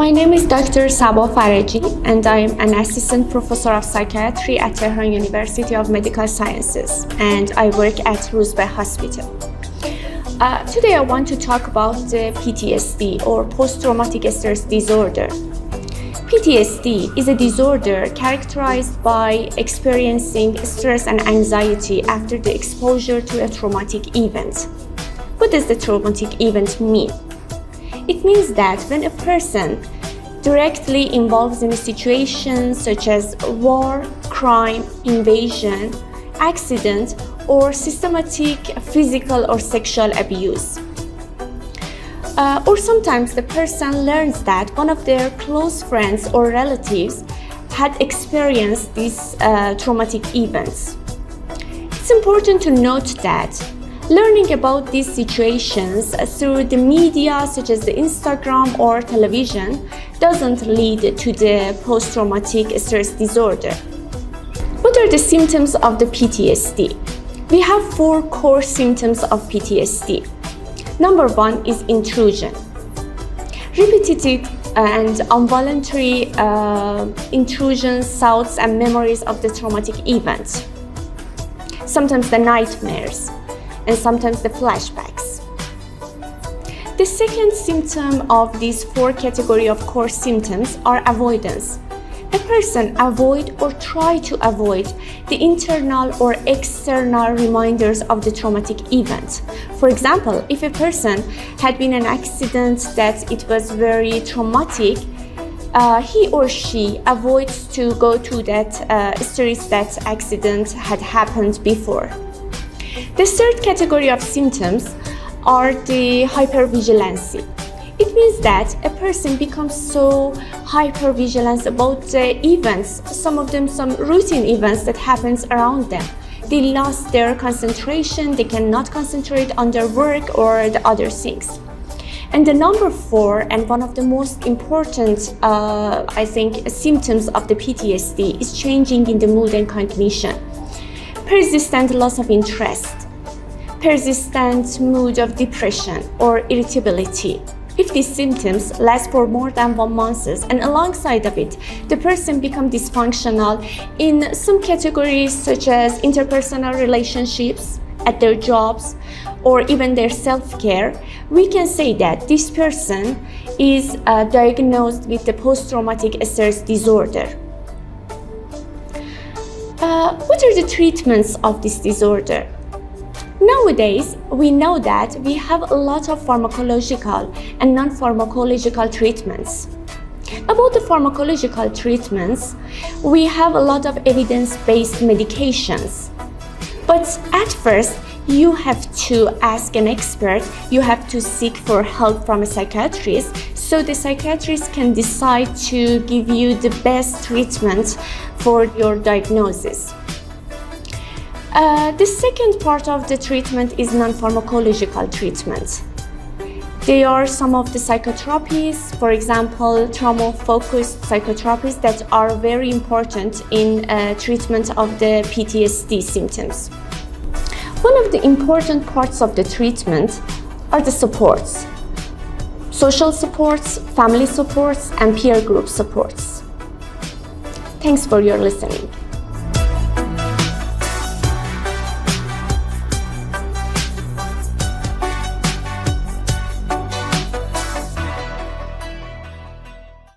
My name is Dr. Saba Faraji, and I am an assistant professor of psychiatry at Tehran University of Medical Sciences, and I work at Ruzbeh Hospital. Today I want to talk about the PTSD, or post-traumatic stress disorder. PTSD is a disorder characterized by experiencing stress and anxiety after the exposure to a traumatic event. What does the traumatic event mean? It means that when a person directly involves in a situation such as war, crime, invasion, accident, or systematic physical or sexual abuse. Or sometimes the person learns that one of their close friends or relatives had experienced these traumatic events. It's important to note that learning about these situations through the media such as the Instagram or television doesn't lead to the post-traumatic stress disorder. What are the symptoms of the PTSD? We have 4 core symptoms of PTSD. Number 1 is intrusion. Repetitive and involuntary intrusions, thoughts, and memories of the traumatic event. Sometimes the nightmares, and sometimes the flashbacks. The second symptom of these 4 categories of core symptoms are avoidance. A person avoid or try to avoid the internal or external reminders of the traumatic event. For example, if a person had been in an accident that it was very traumatic, he or she avoids to go to that street that accident had happened before. The third category of symptoms are the hypervigilance. It means that a person becomes so hypervigilant about the events, some of them some routine events that happens around them. They lost their concentration, they cannot concentrate on their work or the other things. And the number 4, and one of the most important, symptoms of the PTSD is changing in the mood and cognition. Persistent loss of interest, persistent mood of depression or irritability. If these symptoms last for more than 1 month, and alongside of it, the person becomes dysfunctional in some categories such as interpersonal relationships, at their jobs, or even their self-care, we can say that this person is diagnosed with the post-traumatic stress disorder. What are the treatments of this disorder? Nowadays, we know that we have a lot of pharmacological and non-pharmacological treatments. About the pharmacological treatments, we have a lot of evidence-based medications. But at first, you have to ask an expert, you have to seek for help from a psychiatrist, so the psychiatrist can decide to give you the best treatment for your diagnosis. The second part of the treatment is non-pharmacological treatment. They are some of the psychotherapies, for example, trauma-focused psychotherapies that are very important in treatment of the PTSD symptoms. One of the important parts of the treatment are the supports. Social supports, family supports, and peer group supports. Thanks for your listening.